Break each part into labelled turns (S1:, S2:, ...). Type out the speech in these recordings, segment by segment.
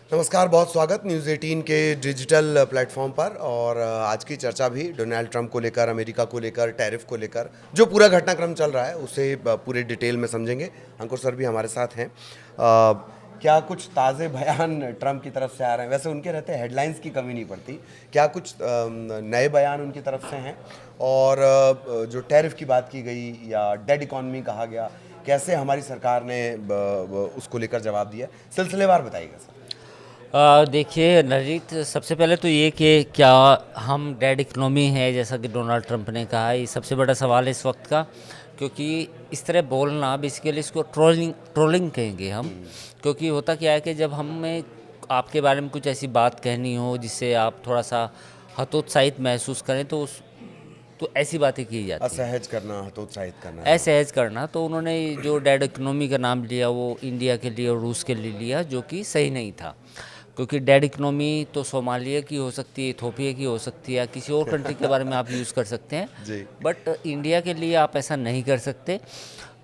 S1: नमस्कार, बहुत स्वागत न्यूज़ 18 के डिजिटल प्लेटफॉर्म पर। और आज की चर्चा भी डोनाल्ड ट्रंप को लेकर, अमेरिका को लेकर, टैरिफ को लेकर जो पूरा घटनाक्रम चल रहा है उसे पूरे डिटेल में समझेंगे। अंकुर सर भी हमारे साथ हैं। क्या कुछ ताज़े बयान ट्रंप की तरफ से आ रहे हैं? वैसे उनके रहते हेडलाइंस की कमी नहीं पड़ती। क्या कुछ नए बयान उनकी तरफ से हैं? और जो टैरिफ की बात की गई या डेड इकॉनमी कहा गया, कैसे हमारी सरकार ने उसको लेकर जवाब दिया? सिलसिलेवार बताइएगा सर।
S2: देखिए नजीत, सबसे पहले तो ये कि क्या हम डेड इकनॉमी है जैसा कि डोनाल्ड ट्रंप ने कहा, ये सबसे बड़ा सवाल है इस वक्त का। क्योंकि इस तरह बोलना बेसिकली इसको ट्रोलिंग ट्रोलिंग कहेंगे हम। क्योंकि होता क्या है कि जब हमें आपके बारे में कुछ ऐसी बात कहनी हो जिससे आप थोड़ा सा हतोत्साहित महसूस करें तो ऐसी बातें की जाती हैं।
S1: असहज करना, हतोत्साहित करना, हाँ।
S2: असहज करना, तो उन्होंने जो डेड इकनॉमी का नाम लिया वो इंडिया के लिए और रूस के लिए लिया, जो कि सही नहीं था। क्योंकि डेड इकनॉमी तो सोमालिया की हो सकती है, इथोपिया की हो सकती है, या किसी और कंट्री के बारे में आप यूज़ कर सकते हैं।
S1: जी।
S2: बट इंडिया के लिए आप ऐसा नहीं कर सकते,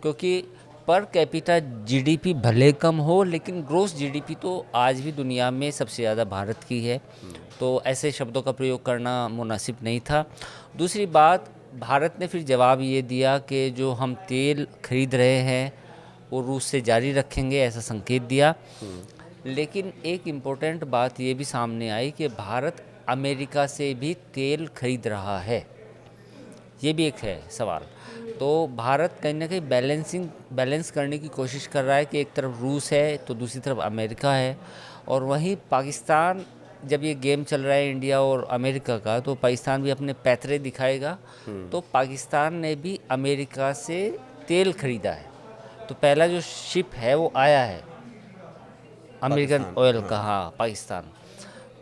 S2: क्योंकि पर कैपिटा जीडीपी भले कम हो लेकिन ग्रोस जीडीपी तो आज भी दुनिया में सबसे ज़्यादा भारत की है। तो ऐसे शब्दों का प्रयोग करना मुनासिब नहीं था। दूसरी बात, भारत ने फिर जवाब ये दिया कि जो हम तेल खरीद रहे हैं वो रूस से जारी रखेंगे, ऐसा संकेत दिया। लेकिन एक इम्पोर्टेंट बात ये भी सामने आई कि भारत अमेरिका से भी तेल खरीद रहा है। ये भी एक है सवाल। तो भारत कहीं ना कहीं बैलेंस करने की कोशिश कर रहा है कि एक तरफ रूस है तो दूसरी तरफ अमेरिका है। और वहीं पाकिस्तान, जब ये गेम चल रहा है इंडिया और अमेरिका का, तो पाकिस्तान भी अपने पैतरे दिखाएगा। तो पाकिस्तान ने भी अमेरिका से तेल खरीदा है। तो पहला जो शिप है वो आया है अमेरिकन
S1: पाकिस्तान,
S2: ऑयल
S1: हाँ।
S2: का, हाँ, पाकिस्तान।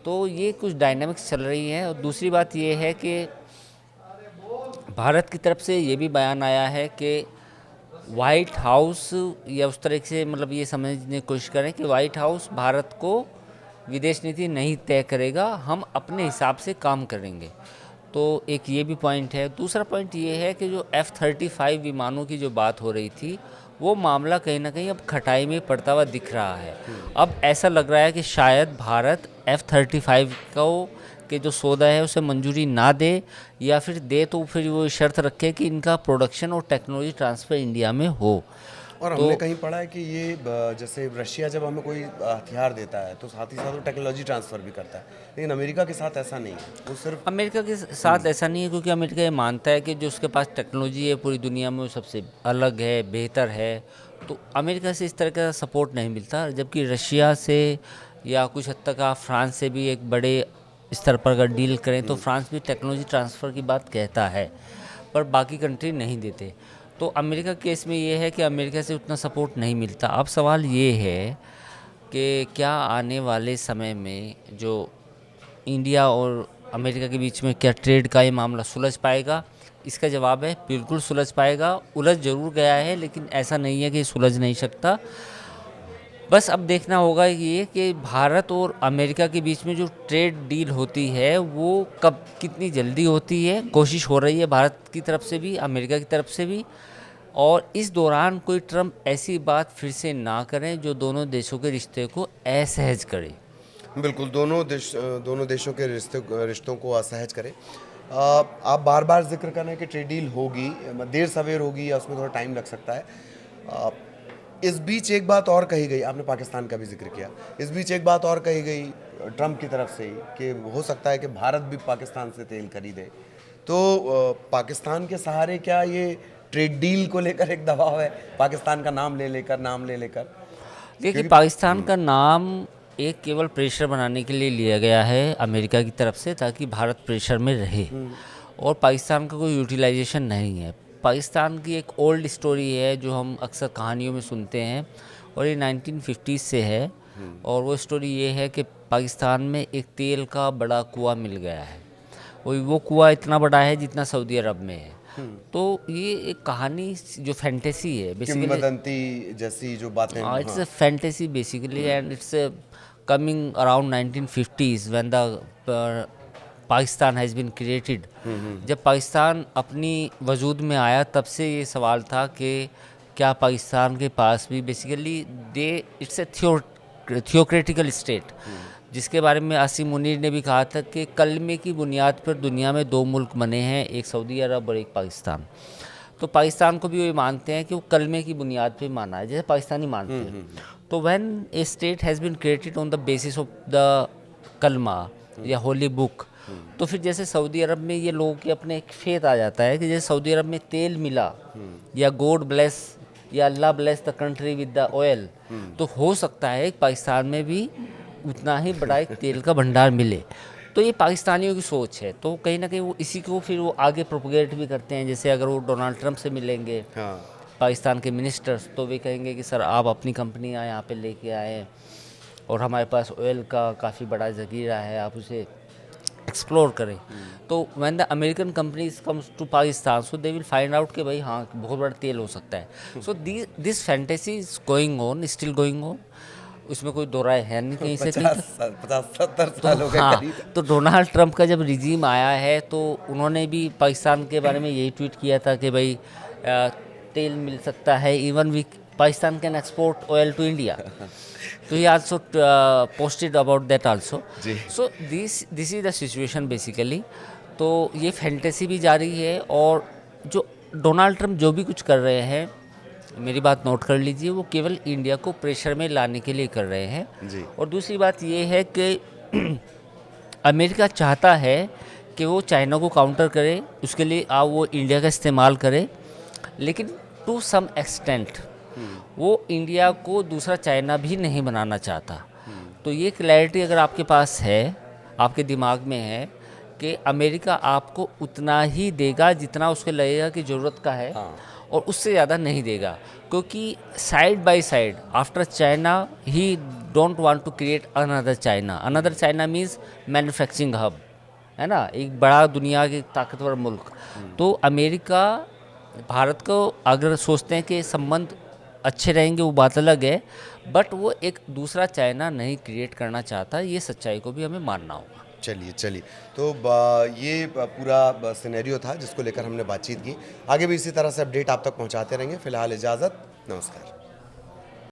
S2: तो ये कुछ डायनामिक्स चल रही हैं। और दूसरी बात ये है कि भारत की तरफ से ये भी बयान आया है कि वाइट हाउस, या उस तरह से मतलब ये समझने की कोशिश करें कि वाइट हाउस भारत को विदेश नीति नहीं तय करेगा, हम अपने हिसाब से काम करेंगे। तो एक ये भी पॉइंट है। दूसरा पॉइंट ये है कि जो F-35 विमानों की जो बात हो रही थी, वो मामला कहीं ना कहीं अब खटाई में पड़ता हुआ दिख रहा है। अब ऐसा लग रहा है कि शायद भारत F-35 को के जो सौदा है उसे मंजूरी ना दे, या फिर दे तो फिर वो शर्त रखे कि इनका प्रोडक्शन और टेक्नोलॉजी ट्रांसफ़र इंडिया में हो।
S1: और
S2: तो
S1: हमने कहीं पढ़ा है कि ये जैसे रशिया जब हमें कोई हथियार देता है तो साथ ही साथ वो टेक्नोलॉजी ट्रांसफ़र भी करता है, लेकिन अमेरिका के साथ ऐसा नहीं है, वो सिर्फ।
S2: अमेरिका के साथ ऐसा नहीं है, क्योंकि अमेरिका ये मानता है कि जो उसके पास टेक्नोलॉजी है पूरी दुनिया में वो सबसे अलग है, बेहतर है। तो अमेरिका से इस तरह का सपोर्ट नहीं मिलता। जबकि रशिया से या कुछ हद तक आप फ्रांस से भी एक बड़े स्तर पर अगर डील करें तो फ्रांस भी टेक्नोलॉजी ट्रांसफ़र की बात कहता है, पर बाकी कंट्री नहीं देते। तो अमेरिका केस में ये है कि अमेरिका से उतना सपोर्ट नहीं मिलता। अब सवाल ये है कि क्या आने वाले समय में जो इंडिया और अमेरिका के बीच में क्या ट्रेड का ये मामला सुलझ पाएगा? इसका जवाब है बिल्कुल सुलझ पाएगा। उलझ ज़रूर गया है लेकिन ऐसा नहीं है कि सुलझ नहीं सकता। बस अब देखना होगा ये कि भारत और अमेरिका के बीच में जो ट्रेड डील होती है वो कब, कितनी जल्दी होती है। कोशिश हो रही है भारत की तरफ से भी, अमेरिका की तरफ से भी। और इस दौरान कोई ट्रम्प ऐसी बात फिर से ना करें जो दोनों देशों के रिश्ते को असहज करे।
S1: बिल्कुल, दोनों देशों के रिश्तों को असहज करे। आप बार बार जिक्र कर रहे हैं कि ट्रेड डील होगी, देर सवेर होगी या उसमें थोड़ा टाइम लग सकता है। अ, इस बीच एक बात और कही गई, आपने पाकिस्तान का भी जिक्र किया। इस बीच एक बात और कही गई ट्रंप की तरफ से ही कि हो सकता है कि भारत भी पाकिस्तान से तेल खरीदे। तो पाकिस्तान के सहारे क्या ये ट्रेड डील को लेकर एक दबाव है, पाकिस्तान का नाम ले लेकर?
S2: देखिए,
S1: क्योंकि
S2: पाकिस्तान का नाम एक केवल प्रेशर बनाने के लिए लिया गया है अमेरिका की तरफ से, ताकि भारत प्रेशर में रहे। और पाकिस्तान का कोई यूटिलाइजेशन नहीं है। पाकिस्तान की एक ओल्ड स्टोरी है जो हम अक्सर कहानियों में सुनते हैं, और ये 1950 से है। और वो स्टोरी ये है कि पाकिस्तान में एक तेल का बड़ा कुआं मिल गया है। वो कुआं इतना बड़ा है जितना सऊदी अरब में है। तो ये एक कहानी जो फैंटेसी है बेसिकली।
S1: किंवदंती जैसी जो बातें,
S2: It's
S1: हाँ।
S2: a fantasy basically, and it's coming around 1950s when the Pakistan has been created. जब पाकिस्तान अपनी वजूद में आया तब से ये सवाल था कि क्या पाकिस्तान के पास भी basically they, it's a theocratical state, जिसके बारे में आसिम मुनीर ने भी कहा था कि कलमे की बुनियाद पर दुनिया में दो मुल्क बने हैं, एक सऊदी अरब और एक पाकिस्तान। तो पाकिस्तान को भी वो मानते हैं कि वो कलमे की बुनियाद पे माना है, जैसे पाकिस्तानी मानते हैं। तो when a state has been created on the basis of the कलमा या होली बुक, तो फिर जैसे सऊदी अरब में ये लोगों के अपने एक फेथ आ जाता है कि जैसे सऊदी अरब में तेल मिला या गॉड ब्लेस या Allah bless the country with the oil, तो हो सकता है कि पाकिस्तान में भी उतना ही बड़ा एक तेल का भंडार मिले। तो ये पाकिस्तानियों की सोच है, तो कहीं ना कहीं वो इसी को फिर वो आगे प्रोपोगेट भी करते हैं। जैसे अगर वो डोनाल्ड ट्रंप से मिलेंगे
S1: हाँ।
S2: पाकिस्तान के मिनिस्टर्स, तो वे कहेंगे कि सर आप अपनी कंपनियां यहाँ पे लेके आए और हमारे पास ऑयल का काफ़ी बड़ा ज़खीरा है, आप उसे एक्सप्लोर करें। तो when the American companies comes to Pakistan, so they will find out कि भाई हाँ बहुत बड़ा तेल हो सकता है। So this fantasy is going on, still going on, उसमें कोई दो राय है नहीं कहीं से कहीं तक।
S1: 50-70 सालों के
S2: हाँ,
S1: करीब।
S2: तो डोनाल्ड ट्रंप का जब रिजीम आया है तो उन्होंने भी पाकिस्तान के बारे में यही ट्वीट किया था कि भाई तेल मिल सकता है, even we Pakistan can export oil to India. तो he also posted about that also.
S1: जी।
S2: So this is the situation basically. तो ये फैंटेसी भी जारी है, और जो डोनाल्ड ट्रंप जो भी कुछ कर रहे हैं, मेरी बात नोट कर लीजिए, वो केवल इंडिया को प्रेशर में लाने के लिए कर रहे हैं।
S1: जी।
S2: और दूसरी बात ये है कि अमेरिका चाहता है कि वो चाइना को काउंटर करे, उसके लिए वो इंडिया का इस्तेमाल करे, लेकिन टू सम एक्सटेंट वो इंडिया को दूसरा चाइना भी नहीं बनाना चाहता। तो ये क्लैरिटी अगर आपके पास है, आपके दिमाग में है कि अमेरिका आपको उतना ही देगा जितना उसके लगेगा कि ज़रूरत का है, और उससे ज़्यादा नहीं देगा, क्योंकि side by side after China he don't want to create another China. Another China means manufacturing hub, है ना, एक बड़ा दुनिया के ताकतवर मुल्क। तो अमेरिका भारत को अगर सोचते हैं कि संबंध अच्छे रहेंगे वो बात अलग है, बट वो एक दूसरा चाइना नहीं क्रिएट करना चाहता। ये सच्चाई को भी हमें मानना होगा।
S1: चलिए तो ये पूरा सिनेरियो था जिसको लेकर हमने बातचीत की। आगे भी इसी तरह से अपडेट आप तक पहुंचाते रहेंगे। फिलहाल इजाज़त, नमस्कार।